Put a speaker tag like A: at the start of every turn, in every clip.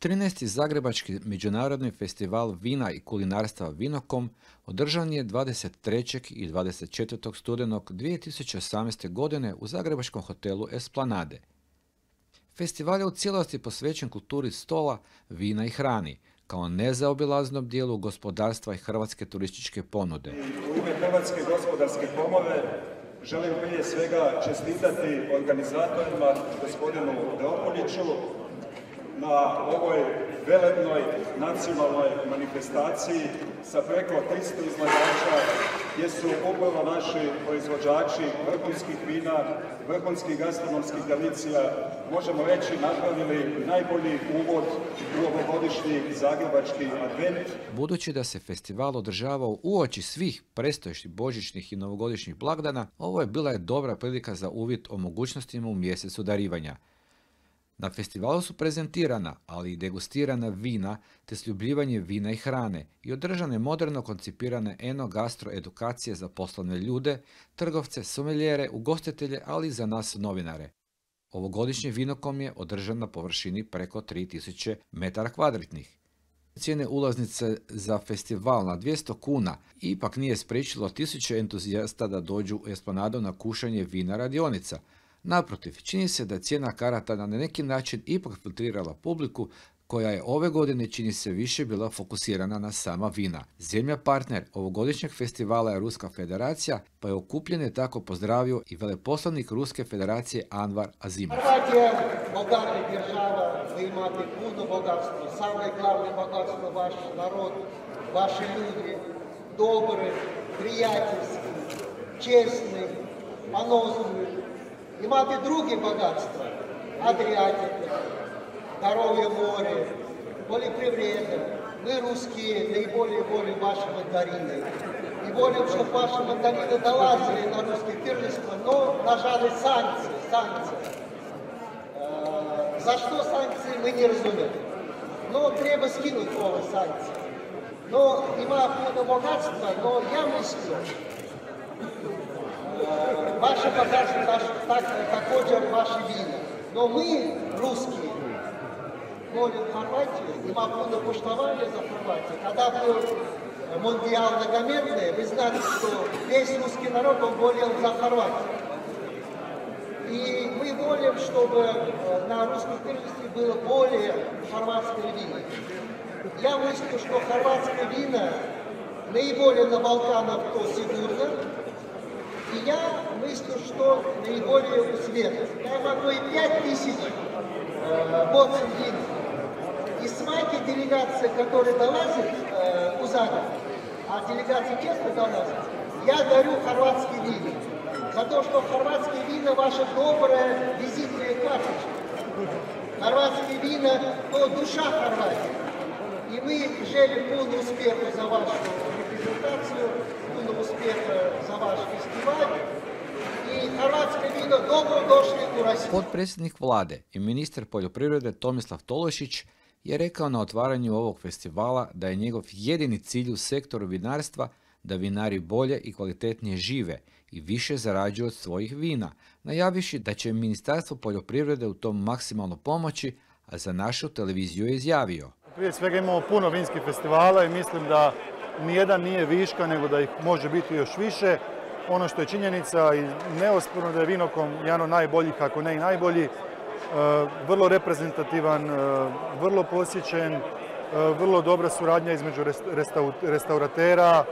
A: 13. Zagrebački međunarodni festival vina i kulinarstva Vinokom održan je 23. i 24. studenog 2018. godine u zagrebačkom hotelu Esplanade. Festival je u cijelosti posvećen kulturi stola, vina i hrani, kao nezaobilaznom dijelu gospodarstva i hrvatske turističke ponude.
B: U ime Hrvatske gospodarske komore želim prije svega čestitati organizatorima, gospodinu Deopoliću, na ovoj velebnoj nacionalnoj manifestaciji sa preko 300 izlagača, gdje su upravo naši proizvođači vrhunskih vina, vrhunskih gastronomskih tradicija, možemo reći, napravili najbolji uvod u ovogodišnji zagrebački advent.
A: Budući da se festival održavao uoči svih predstojećih božićnih i novogodišnjih blagdana, ovo je bila dobra prilika za uvid o mogućnostima u mjesecu darivanja. Na festivalu su prezentirana, ali i degustirana vina, te sljubljivanje vina i hrane i održane moderno koncipirane eno-gastro edukacije za poslovne ljude, trgovce, someljere, ugostitelje, ali i za nas novinare. Ovogodišnji Vinokom je održan na površini preko 3000 m2. Cijene ulaznice za festival na 200 kuna ipak nije spriječilo tisuće entuzijasta da dođu u Esplanadu na kušanje vina radionica. Naprotiv, čini se da cijena karata na neki način ipak filtrirala publiku koja je ove godine, čini se, više bila fokusirana na sama vina. Zemlja partner ovogodišnjeg festivala je Ruska federacija, pa je okupljene tako pozdravio i veleposlanik Ruske federacije Anvar Azimov.
C: Hrvatija je bogata država, vi imate puno bogatstvo, samo glavno bogatstvo vaš narod, vaši ljudi, dobri, prijateljski, česni, ponosni. Imate druge bogatstva, Adriatika, Здоровье море, полипривреда. Мы, русские, наиболее волим ваши мандарины. И волим, чтобы ваши мандарины долазили на русские первенства, но нажали санкции. За что санкции, мы не разумеем. Но треба скинуть новые санкции. Но има много богатства, но я мыслю, ваше богатство также ваши вина. Но мы, русские, волим Хорватию, има puno poštovanja za Хорватию. Когда был Мондиал многомерный, вы знали, что весь русский народ, он болел за Хорватию. И мы волим, чтобы на русском первенстве было более хорватское вино. Я мыслю, что хорватское вино наиболее на Балканах то сигурно. И я мыслю, что наиболее у света. Я могу и 5000 боксов вина. И сваки делегации, которые долазят у Загреба, а делегации честно долазят, я дарю хорватские вина. За то, что хорватские вина ваша добрая визитная карточка. Хорватские вина – то душа Хорватии. И мы желаем полного успеха за вашу репрезентацию, полного успеха за ваш фестиваль. И хорватское вино добро дошли у России.
A: Potpredsjednik vlade i ministar poljoprivrede Tomislav Tolušić je rekao na otvaranju ovog festivala da je njegov jedini cilj u sektoru vinarstva da vinari bolje i kvalitetnije žive i više zarađuju od svojih vina, najavivši da će Ministarstvo poljoprivrede u tom maksimalno pomoći, a za našu televiziju je izjavio.
D: Prije svega imamo puno vinskih festivala i mislim da nijedan nije viška, nego da ih može biti još više. Ono što je činjenica i neosporno da je Vinokom jedan od najboljih, ako ne i najbolji, vrlo reprezentativan, vrlo posjećen, vrlo dobra suradnja između restauratera,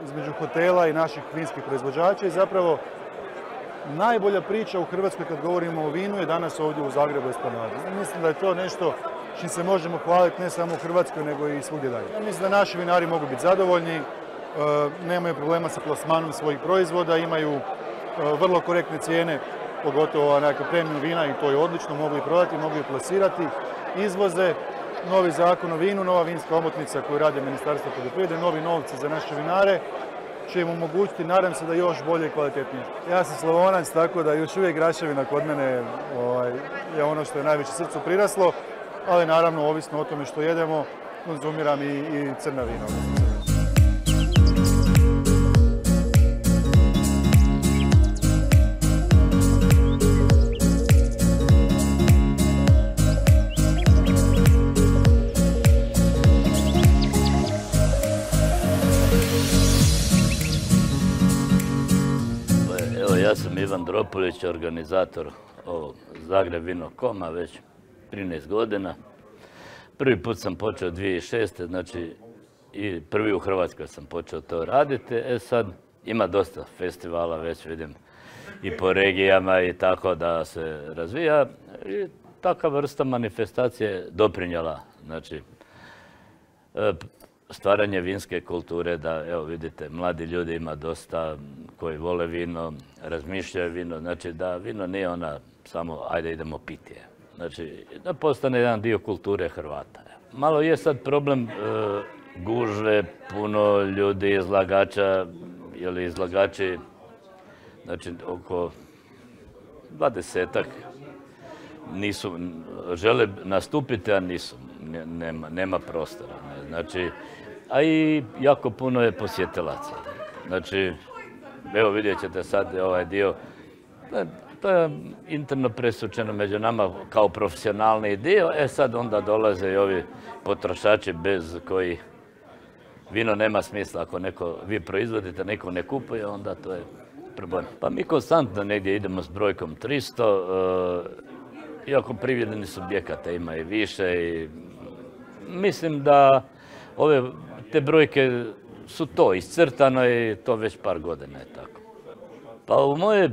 D: između hotela i naših vinskih proizvođača i zapravo najbolja priča u Hrvatskoj kad govorimo o vinu je danas ovdje u Zagrebu Esplanadi. Mislim da je to nešto čim se možemo hvaliti ne samo u Hrvatskoj nego i svugdje dalje. Mislim da naši vinari mogu biti zadovoljni, nemaju problema sa plasmanom svojih proizvoda, imaju vrlo korektne cijene, pogotovo nekakve premium vina i to je odlično, mogu i prodati, mogu i plasirati, izvoze, novi zakon o vinu, nova vinska omotnica koju radi Ministarstvo poljoprivrede, novi novci za naše vinare, će im omogućiti, nadam se da još bolje i kvalitetnije. Ja sam Slavonac, tako da još uvijek graševina kod mene je ono što je najveće srcu priraslo, ali naravno ovisno o tome što jedemo, konzumiram i crna vina.
E: Andropolić, organizator ovog Zagreb Vino.com-a već 13 godina. Prvi put sam počeo 2006. znači i prvi u Hrvatskoj sam počeo to raditi. Sad ima dosta festivala, već vidim i po regijama i tako da se razvija. I takva vrsta manifestacije doprinjela, znači, stvaranje vinske kulture, da, evo vidite, mladi ljudi ima dosta koji vole vino, razmišljaju vino, znači da vino nije ona samo ajde idemo piti. Znači, da postane jedan dio kulture Hrvata. Malo je sad problem gužve, puno ljudi, izlagača, ili izlagači, znači oko 20-ak nisu, žele nastupiti, a nisu, nema prostora. Ne. Znači, a i jako puno je posjetilaca. Znači, evo vidjet ćete sad ovaj dio, to je interno presučeno među nama kao profesionalni dio, sad onda dolaze i ovi potrošači bez koji vino nema smisla. Ako vi proizvodite, neko ne kupuje, onda to je problem. Pa mi konstantno negdje idemo s brojkom 300, iako privrednih subjekata ima i više. I mislim da te brojke su to iscrtano i to već par godina je tako. Pa u moje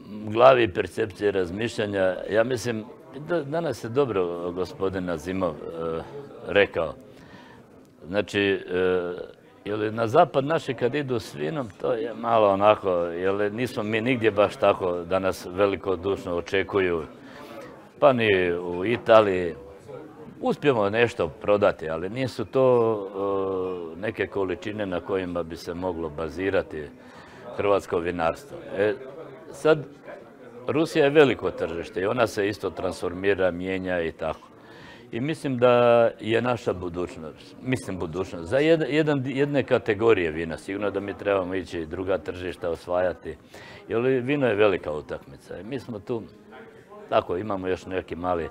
E: glavi i percepcije razmišljanja, ja mislim, danas je dobro gospodin Nazimov rekao. Znači, na zapad naši kad idu s vinom, to je malo onako, jer nismo mi nigdje baš tako da nas velikodušno očekuju. Pa ni u Italiji. Uspijemo nešto prodati, ali nisu to neke količine na kojima bi se moglo bazirati hrvatsko vinarstvo. Sad, Rusija je veliko tržište i ona se isto transformira, mijenja i tako. I mislim da je naša budućnost, za jedne kategorije vina, sigurno da mi trebamo ići i druga tržišta osvajati, jer vino je velika utakmica. I mi smo tu, tako, imamo još neki mali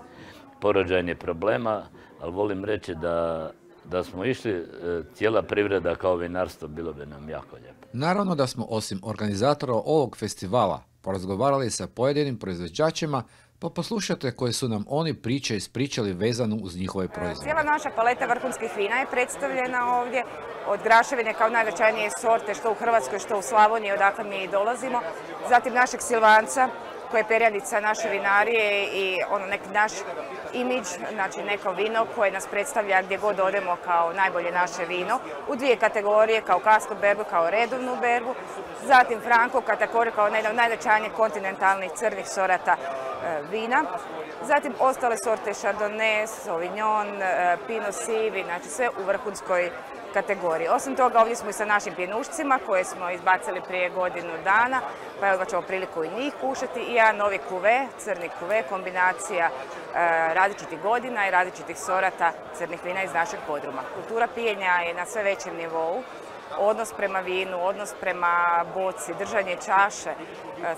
E: porođajni problema, ali volim reći da smo išli cijela privreda kao vinarstvo, bilo bi nam jako lijepo.
A: Naravno da smo osim organizatora ovog festivala porazgovarali sa pojedinim proizvođačima, pa poslušajte koje su nam oni priče ispričali vezano uz njihove proizvode.
F: Cijela naša paleta vrhunskih vina je predstavljena ovdje, od graševine kao najznačajnije sorte što u Hrvatskoj, što u Slavoniji, odakle mi dolazimo. Zatim našeg Silvanca, koje je perjanica naše vinarije i neki naš imidž, znači neko vino koje nas predstavlja gdje god odemo kao najbolje naše vino, u dvije kategorije, kao kasnu berbu, kao redovnu berbu. Zatim Franko kategoriju kao jedna od najznačajnijih kontinentalnih crnih sorata vina. Zatim ostale sorte Chardonnay, Sauvignon, Pinot Sivi, znači sve u vrhunskoj kategoriji. Osim toga, ovdje smo i sa našim pjenušcima koje smo izbacili prije godinu dana, pa evo ćemo priliku i njih kušati. I jedan novi kuve, crni kuve, kombinacija različitih godina i različitih sorata crnih vina iz našeg podruma. Kultura pijenja je na sve većem nivou. Odnos prema vinu, odnos prema boci, držanje čaše.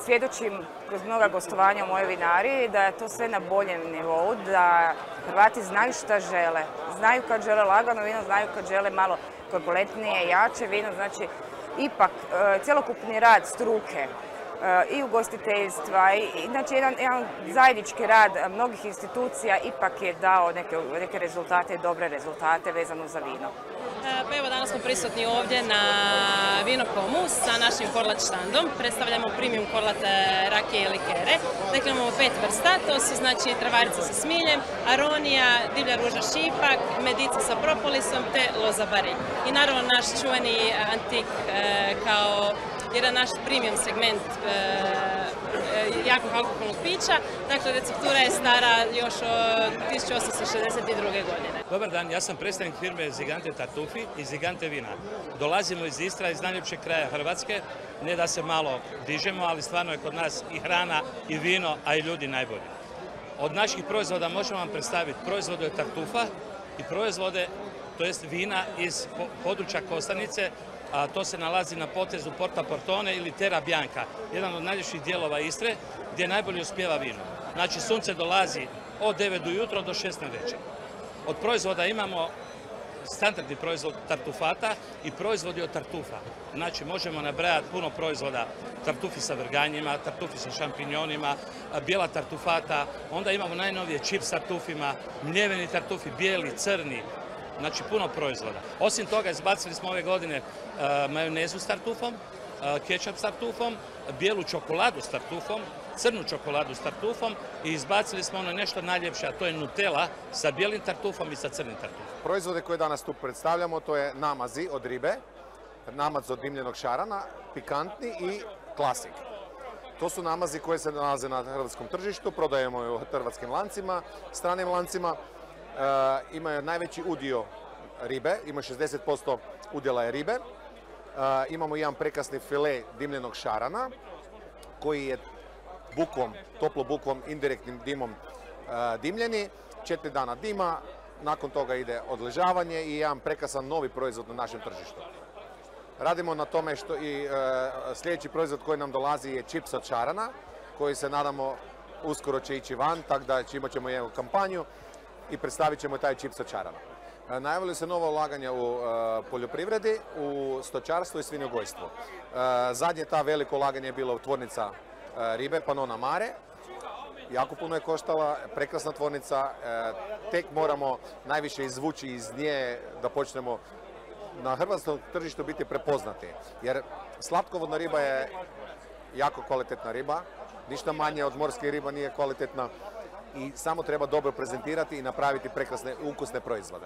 F: Svjedočim kroz mnoga gostovanja u mojoj vinariji da je to sve na boljem nivou, da Hrvati znaju šta žele. Znaju kad žele lagano vino, znaju kad žele malo korpulentnije, jače vino. Znači, ipak, cjelokupni rad struke i ugostiteljstva, znači jedan zajednički rad mnogih institucija ipak je dao neke rezultate, dobre rezultate vezano za vino.
G: Pa evo, danas smo prisutni ovdje na Vino.com-u sa našim korlat štandom. Predstavljamo premium korlate rakije i likere. Dakle, imamo 5 vrsta, to su znači travarica sa smiljem, aronija, divlja ruža šipak, medica sa propolisom te loza baril. I naravno naš čuveni antik kao jedan naš premium segment jakog alkoholnog pića. Dakle, receptura je stara još od 1862. godine.
H: Dobar dan, ja sam predstavnik firme Zigante Tartufi i Zigante vina. Dolazimo iz Istra, iz najljepšeg kraja Hrvatske. Ne da se malo dižemo, ali stvarno je kod nas i hrana, i vino, a i ljudi najbolji. Od naših proizvoda možemo vam predstaviti proizvode Tartufa i proizvode, to jest vina iz područja Kostajnice, a to se nalazi na potezu Porta Portone ili Terra Bianca, jedan od najljepših dijelova Istre, gdje najbolje uspijeva vino. Znači, sunce dolazi od 9 ujutro do 6 na večer. Od proizvoda imamo standardni proizvod tartufata i proizvodi od tartufa. Znači, možemo nabrajati puno proizvoda, tartufi sa vrganjima, tartufi sa šampinjonima, bijela tartufata, onda imamo najnovije čip s tartufima, mljeveni tartufi, bijeli, crni, znači puno proizvoda. Osim toga, izbacili smo ove godine majonezu s tartufom, kečap s tartufom, bijelu čokoladu s tartufom, crnu čokoladu s tartufom i izbacili smo ono nešto najljepše, a to je Nutella sa bijelim tartufom i sa crnim tartufom.
I: Proizvode koje danas tu predstavljamo, to je namazi od ribe, namaz od dimljenog šarana, pikantni i klasik. To su namazi koje se nalaze na hrvatskom tržištu, prodajemo u hrvatskim lancima, stranim lancima. Imaju najveći udio ribe, ima 60% udjela je ribe. Imamo jedan prekrasni file dimljenog šarana koji je bukvom, toplo bukvom, indirektnim dimom dimljeni. 4 dana dima, nakon toga ide odležavanje i jedan prekrasan novi proizvod na našem tržištu. Radimo na tome što i sljedeći proizvod koji nam dolazi je čips od šarana, koji se nadamo uskoro će ići van, tako da imat ćemo jednu kampanju i predstavit ćemo taj čips od šarana. Najavili se novo ulaganje u poljoprivredi, u stočarstvu i svinjogojstvu. Zadnje ta veliko ulaganje je bilo tvornica ribe, Panona Mare. Jako puno je koštala, prekrasna tvornica. Tek moramo najviše izvući iz nje da počnemo na hrvatskom tržištu biti prepoznati. Jer slatkovodna riba je jako kvalitetna riba, ništa manje od morske riba nije kvalitetna i samo treba dobro prezentirati i napraviti prekrasne, ukusne proizvode.